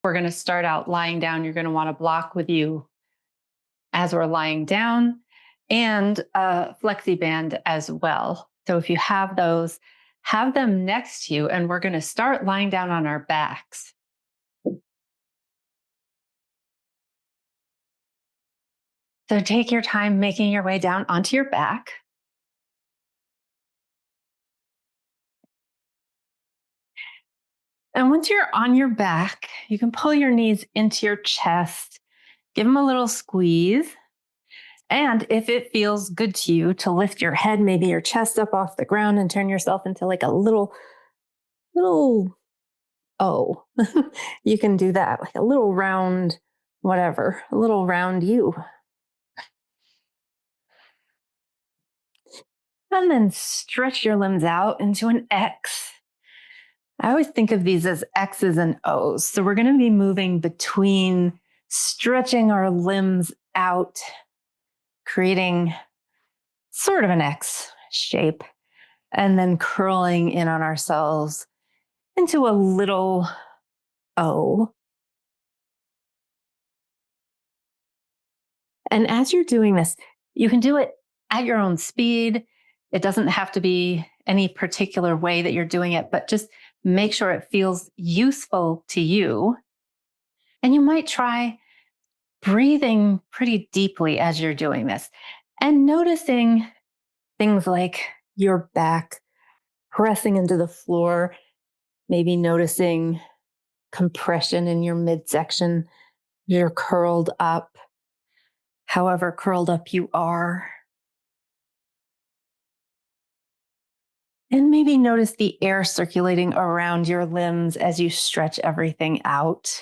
We're going to start out lying down. You're going to want to block with you as we're lying down, and a flexi band as well. So if you have those, have them next to you, and we're going to start lying down on our backs. So take your time making your way down onto your back. And once you're on your back, you can pull your knees into your chest, give them a little squeeze. And if it feels good to you to lift your head, maybe your chest up off the ground and turn yourself into like a little O, you can do that, like a little round, whatever, a little round you. And then stretch your limbs out into an X. I always think of these as X's and O's. So we're going to be moving between stretching our limbs out, creating sort of an X shape, and then curling in on ourselves into a little O. And as you're doing this, you can do it at your own speed. It doesn't have to be any particular way that you're doing it, but just make sure it feels useful to you. And you might try breathing pretty deeply as you're doing this and noticing things like your back pressing into the floor, maybe noticing compression in your midsection. You're curled up, however curled up you are. And maybe notice the air circulating around your limbs as you stretch everything out.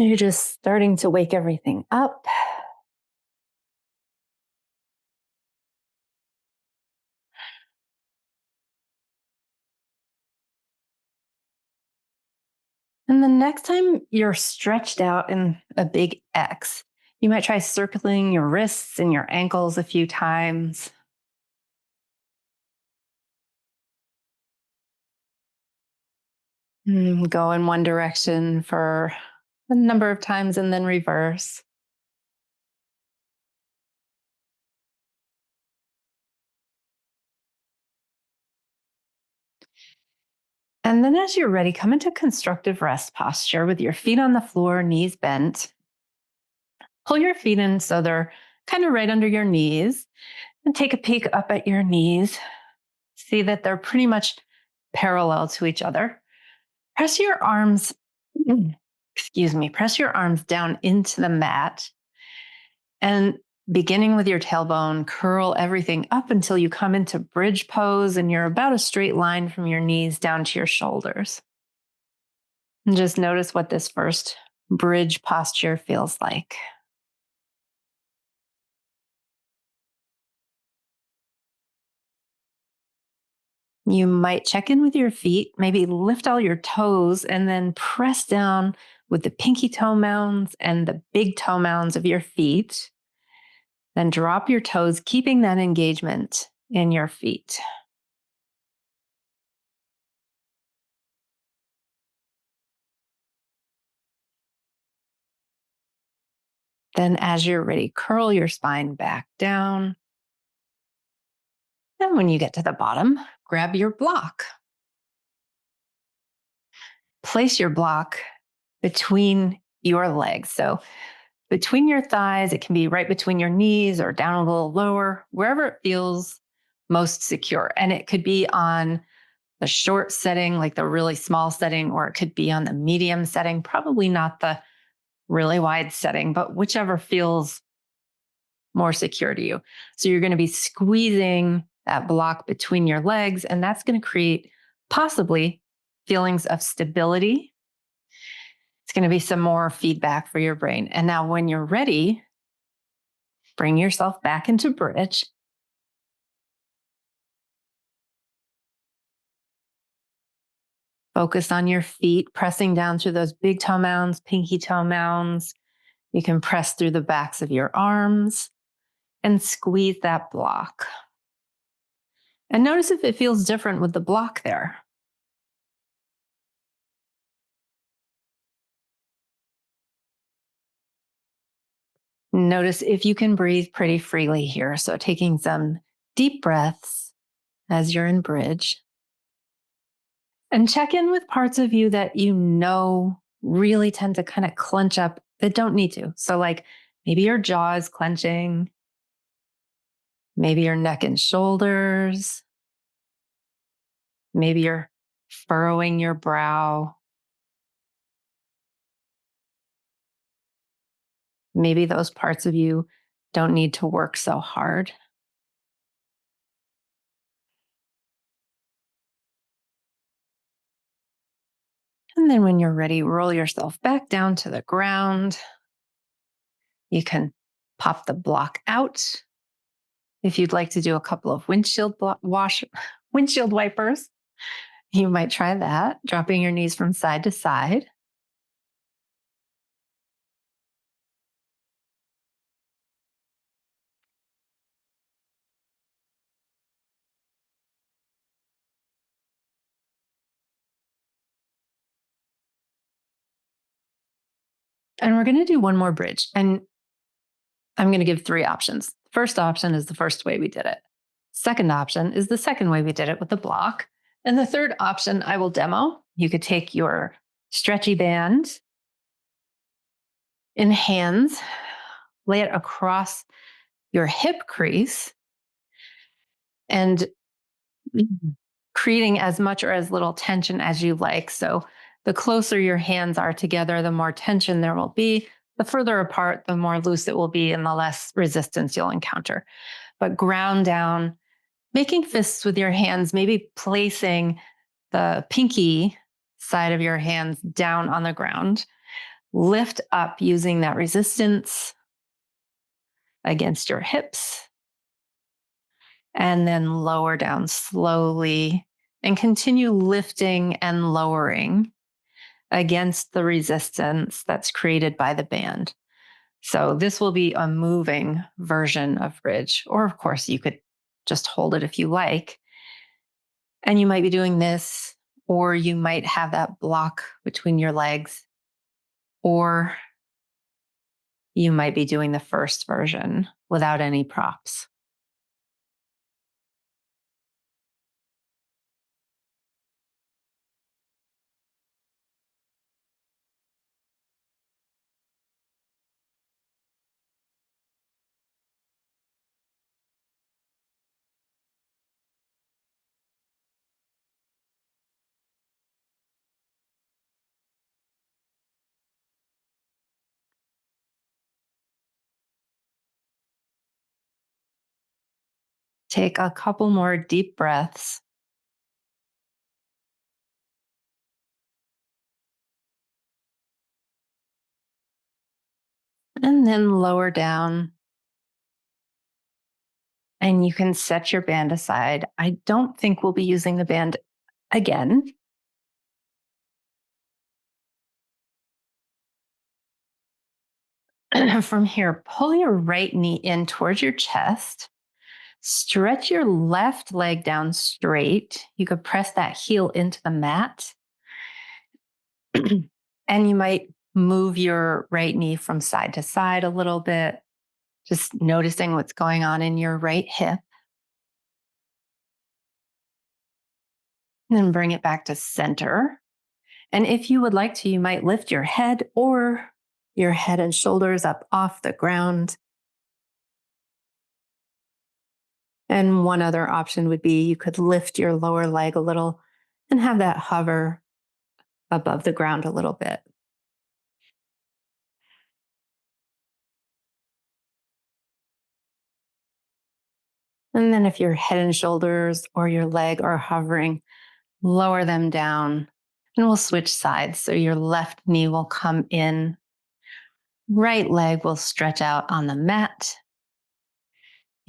You're just starting to wake everything up. And the next time you're stretched out in a big X, you might try circling your wrists and your ankles a few times. Go in one direction for a number of times and then reverse. And then as you're ready, come into constructive rest posture with your feet on the floor, knees bent. Pull your feet in so they're kind of right under your knees, and take a peek up at your knees. See that they're pretty much parallel to each other. Press your arms, press your arms down into the mat, and beginning with your tailbone, curl everything up until you come into bridge pose and you're about a straight line from your knees down to your shoulders. And just notice what this first bridge posture feels like. You might check in with your feet, maybe lift all your toes, and then press down with the pinky toe mounds and the big toe mounds of your feet. Then drop your toes, keeping that engagement in your feet. Then, as you're ready, curl your spine back down. And when you get to the bottom, grab your block. Place your block between your legs. So, between your thighs, it can be right between your knees or down a little lower, wherever it feels most secure. And it could be on the short setting, like the really small setting, or it could be on the medium setting, probably not the really wide setting, but whichever feels more secure to you. So you're going to be squeezing that block between your legs, and that's going to create possibly feelings of stability. It's going to be some more feedback for your brain. And now when you're ready, bring yourself back into bridge. Focus on your feet, pressing down through those big toe mounds, pinky toe mounds. You can press through the backs of your arms and squeeze that block. And notice if it feels different with the block there. Notice if you can breathe pretty freely here. So taking some deep breaths as you're in bridge. And check in with parts of you that you know really tend to kind of clench up that don't need to. So, like maybe your jaw is clenching, maybe your neck and shoulders, maybe you're furrowing your brow. Maybe those parts of you don't need to work so hard. And then when you're ready, roll yourself back down to the ground. You can pop the block out. If you'd like to do a couple of windshield wipers, you might try that, dropping your knees from side to side. And we're going to do one more bridge. And I'm going to give 3 options. First option is the first way we did it. Second option is the second way we did it with the block. And the third option I will demo. You could take your stretchy band in hands, lay it across your hip crease, and creating as much or as little tension as you like. So the closer your hands are together, the more tension there will be. The further apart, the more loose it will be and the less resistance you'll encounter. But ground down, making fists with your hands, maybe placing the pinky side of your hands down on the ground. Lift up using that resistance against your hips, and then lower down slowly and continue lifting and lowering against the resistance that's created by the band. So this will be a moving version of bridge, or of course you could just hold it if you like. And you might be doing this, or you might have that block between your legs, or you might be doing the first version without any props. Take a couple more deep breaths. And then lower down. And you can set your band aside. I don't think we'll be using the band again. From here, pull your right knee in towards your chest. Stretch your left leg down straight. You could press that heel into the mat. And you might move your right knee from side to side a little bit, just noticing what's going on in your right hip. And then bring it back to center. And if you would like to, you might lift your head or your head and shoulders up off the ground. And one other option would be you could lift your lower leg a little and have that hover above the ground a little bit. And then if your head and shoulders or your leg are hovering, lower them down. And we'll switch sides. So your left knee will come in, right leg will stretch out on the mat.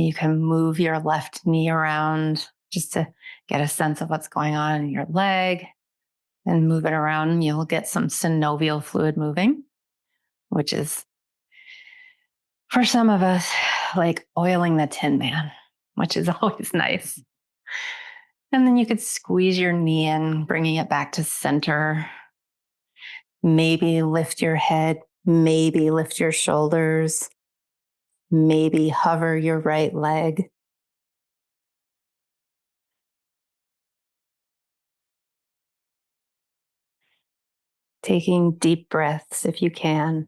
You can move your left knee around just to get a sense of what's going on in your leg. and move it around. You'll get some synovial fluid moving, which is for some of us like oiling the Tin Man, which is always nice. And then you could squeeze your knee in, bringing it back to center. Maybe lift your head, maybe lift your shoulders, maybe hover your right leg. Taking deep breaths if you can.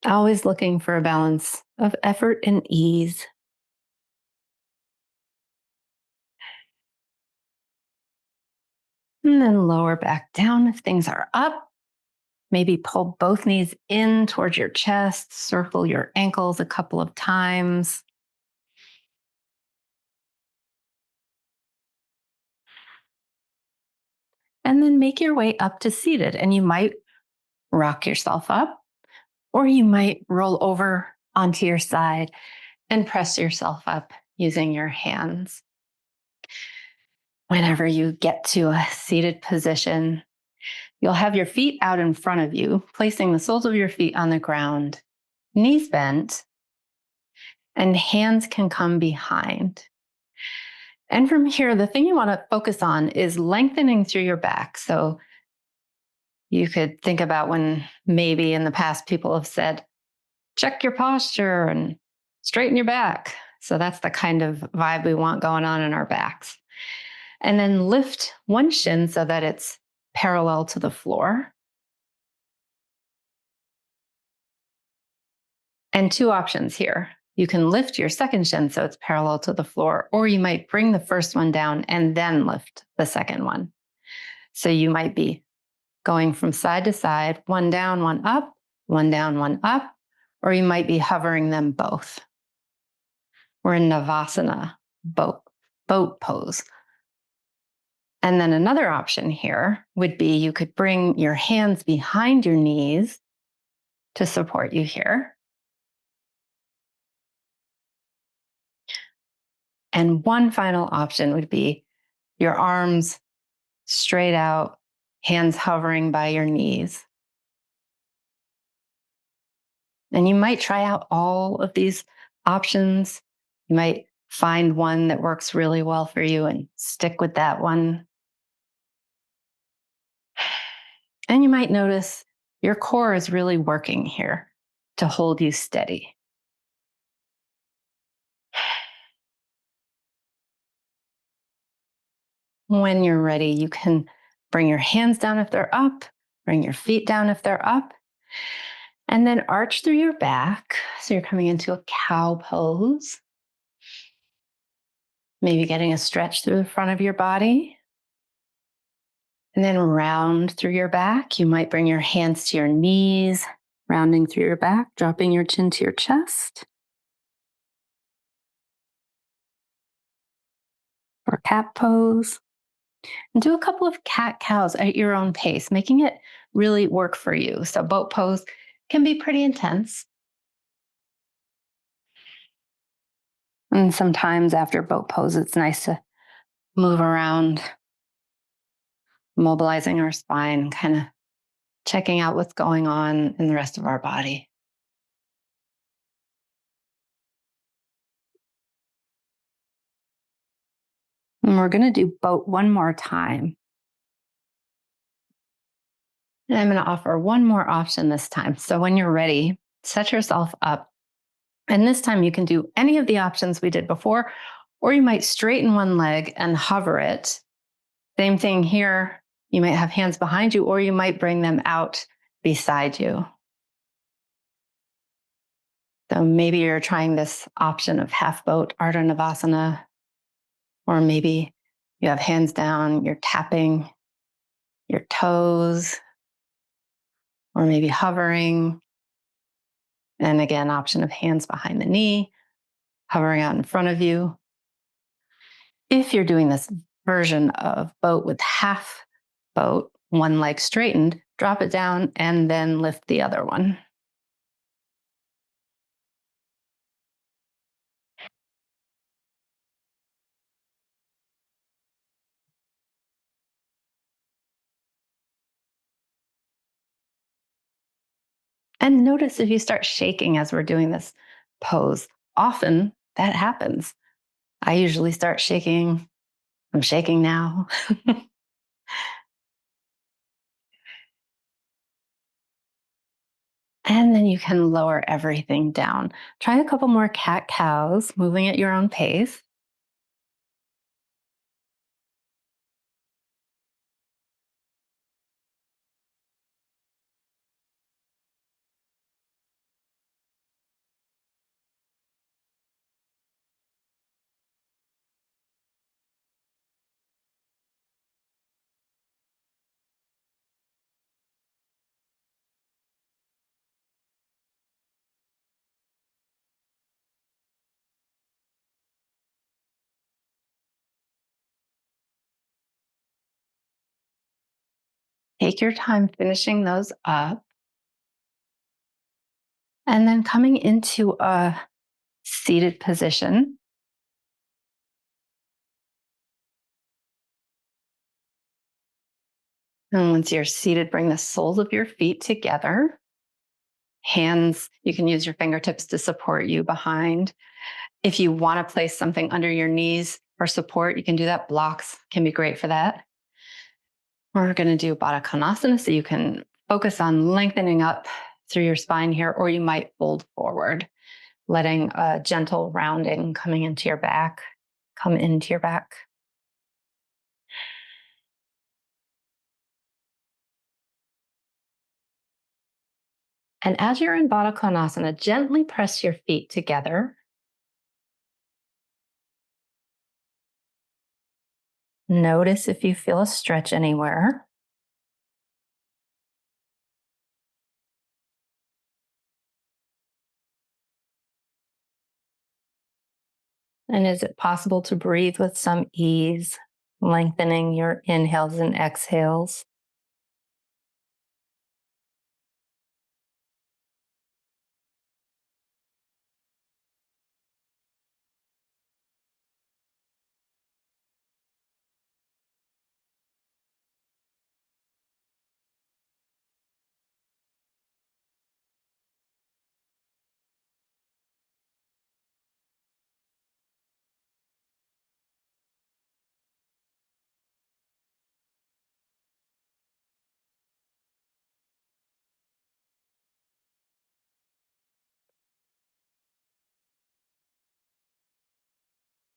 Always looking for a balance of effort and ease. And then lower back down if things are up. Maybe pull both knees in towards your chest, circle your ankles a couple of times. And then make your way up to seated. And you might rock yourself up, or you might roll over onto your side and press yourself up using your hands. Whenever you get to a seated position, you'll have your feet out in front of you, placing the soles of your feet on the ground, knees bent, and hands can come behind. And from here, the thing you want to focus on is lengthening through your back. So you could think about when maybe in the past people have said, check your posture and straighten your back. So that's the kind of vibe we want going on in our backs. And then lift one shin so that it's parallel to the floor. And two options here. You can lift your second shin so it's parallel to the floor, or you might bring the first one down and then lift the second one. So you might be going from side to side, one down, one up, one down, one up, or you might be hovering them both. We're in Navasana, boat pose. And then another option here would be you could bring your hands behind your knees to support you here. And one final option would be your arms straight out, hands hovering by your knees. And you might try out all of these options. You might find one that works really well for you and stick with that one. And you might notice your core is really working here to hold you steady. When you're ready, you can bring your hands down if they're up, bring your feet down if they're up, and then arch through your back. So you're coming into a cow pose. Maybe getting a stretch through the front of your body. And then round through your back. You might bring your hands to your knees, rounding through your back, dropping your chin to your chest. Or cat pose. And do a couple of cat cows at your own pace, making it really work for you. So boat pose can be pretty intense. And sometimes after boat pose, it's nice to move around, mobilizing our spine, kind of checking out what's going on in the rest of our body. And we're going to do boat one more time. And I'm going to offer one more option this time. So when you're ready, set yourself up. And this time you can do any of the options we did before, or you might straighten one leg and hover it. Same thing here. You might have hands behind you, or you might bring them out beside you. So maybe you're trying this option of half boat, Ardha Navasana, or maybe you have hands down, you're tapping your toes, or maybe hovering. And again, option of hands behind the knee, hovering out in front of you. If you're doing this version of boat with half boat, one leg straightened, drop it down and then lift the other one. And notice if you start shaking as we're doing this pose. Often that happens. I usually start shaking. I'm shaking now. And then you can lower everything down. Try a couple more cat cows, moving at your own pace. Take your time finishing those up. And then coming into a seated position. And once you're seated, bring the soles of your feet together. Hands, you can use your fingertips to support you behind. If you want to place something under your knees for support, you can do that. Blocks can be great for that. We're going to do Baddha Konasana, so you can focus on lengthening up through your spine here, or you might fold forward, letting a gentle rounding coming into your back, come into your back. And as you're in Baddha Konasana, gently press your feet together. Notice if you feel a stretch anywhere. And is it possible to breathe with some ease, lengthening your inhales and exhales?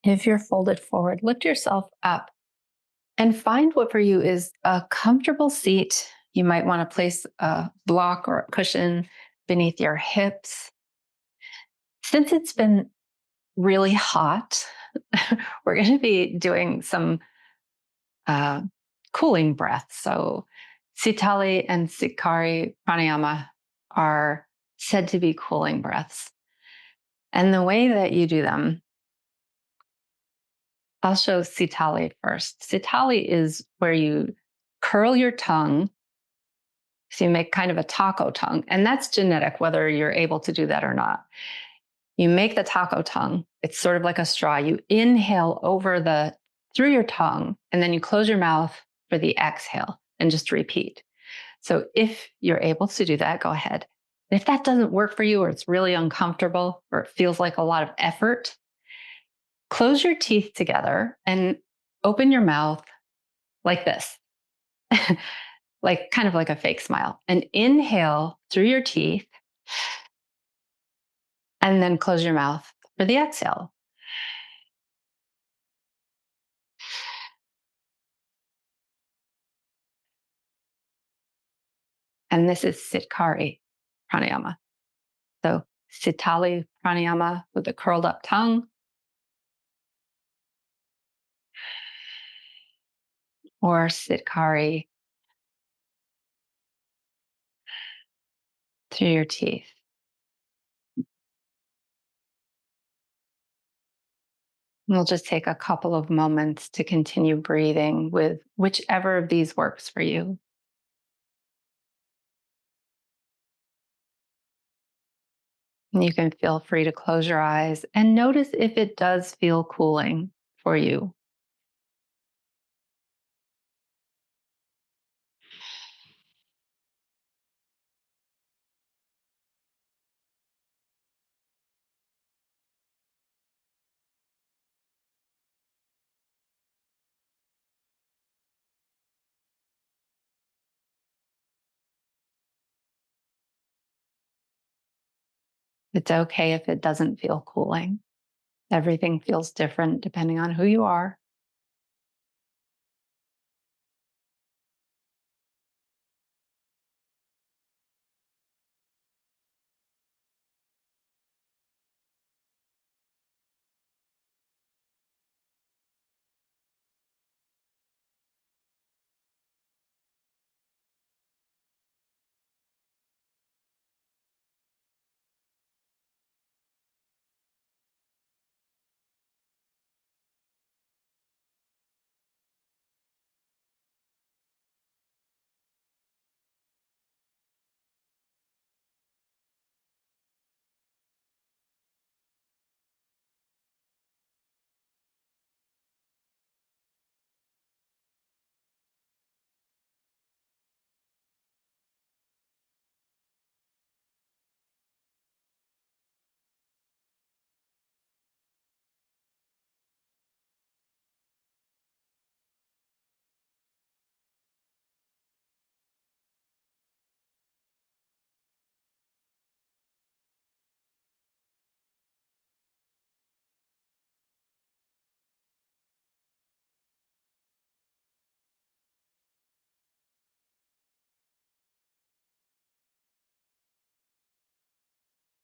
If you're folded forward, lift yourself up and find what for you is a comfortable seat. You might want to place a block or a cushion beneath your hips. Since it's been really hot, we're going to be doing some uh, cooling breaths. So, Sitali and Sikari Pranayama are said to be cooling breaths. And the way that you do them, I'll show Sitali first. Sitali is where you curl your tongue. So you make kind of a taco tongue, and that's genetic, whether you're able to do that or not. You make the taco tongue. It's sort of like a straw. You inhale through your tongue, and then you close your mouth for the exhale and just repeat. So if you're able to do that, go ahead. If that doesn't work for you, or it's really uncomfortable, or it feels like a lot of effort, close your teeth together and open your mouth like this, like kind of like a fake smile, and inhale through your teeth, and then close your mouth for the exhale. And this is Sitkari Pranayama. So Sitali Pranayama with the curled up tongue, or Sitkari through your teeth. We'll just take a couple of moments to continue breathing with whichever of these works for you. And you can feel free to close your eyes and notice if it does feel cooling for you. It's okay if it doesn't feel cooling. Everything feels different depending on who you are.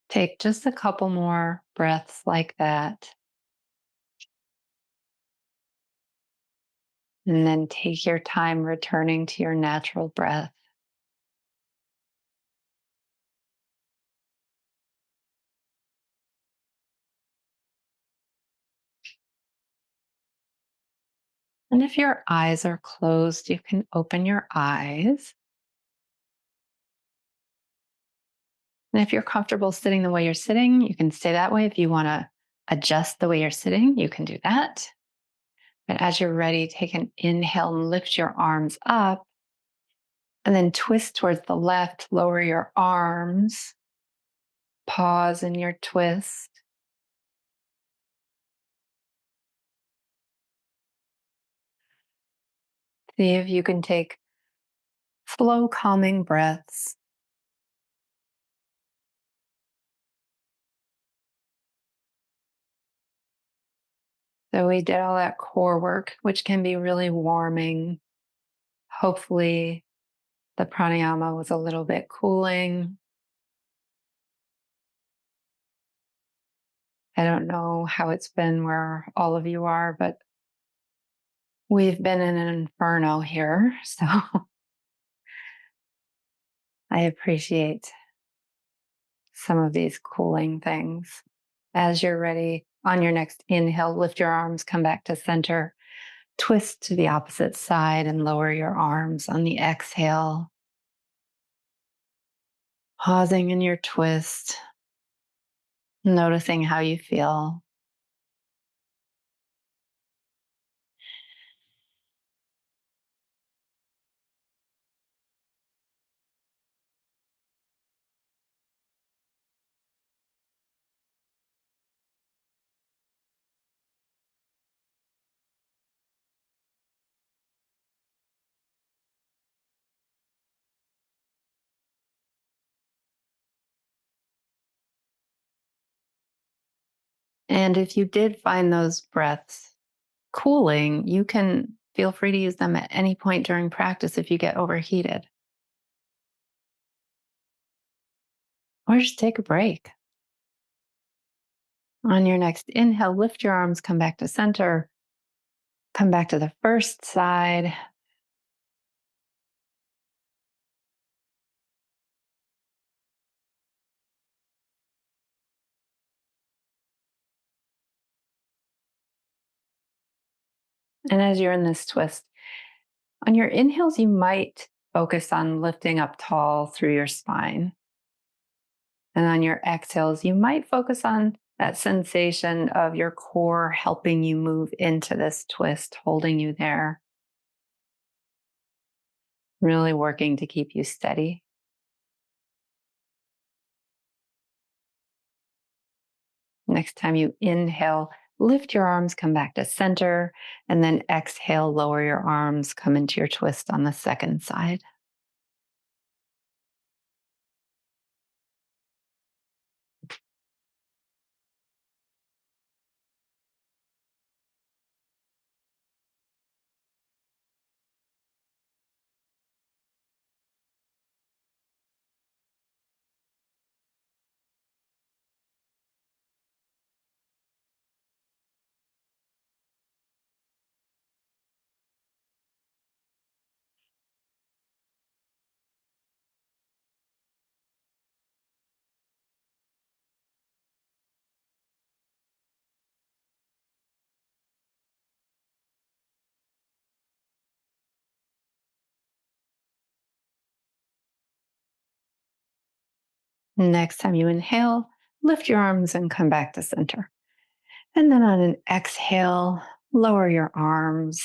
Take just a couple more breaths like that. And then take your time returning to your natural breath. And if your eyes are closed, you can open your eyes. And if you're comfortable sitting the way you're sitting, you can stay that way. If you want to adjust the way you're sitting, you can do that. But as you're ready, take an inhale and lift your arms up, and then twist towards the left, lower your arms, pause in your twist. See if you can take slow, calming breaths. So we did all that core work, which can be really warming. Hopefully, the pranayama was a little bit cooling. I don't know how it's been where all of you are, but we've been in an inferno here. So I appreciate some of these cooling things. As you're ready, on your next inhale, lift your arms, come back to center, twist to the opposite side, and lower your arms on the exhale. Pausing in your twist, noticing how you feel. And if you did find those breaths cooling, you can feel free to use them at any point during practice if you get overheated, or just take a break. On your next inhale, lift your arms, come back to center, come back to the first side. And as you're in this twist, on your inhales, you might focus on lifting up tall through your spine. And on your exhales, you might focus on that sensation of your core helping you move into this twist, holding you there, really working to keep you steady. Next time you inhale, lift your arms, come back to center, and then exhale, lower your arms, come into your twist on the second side. Next time you inhale, lift your arms and come back to center. And then on an exhale, lower your arms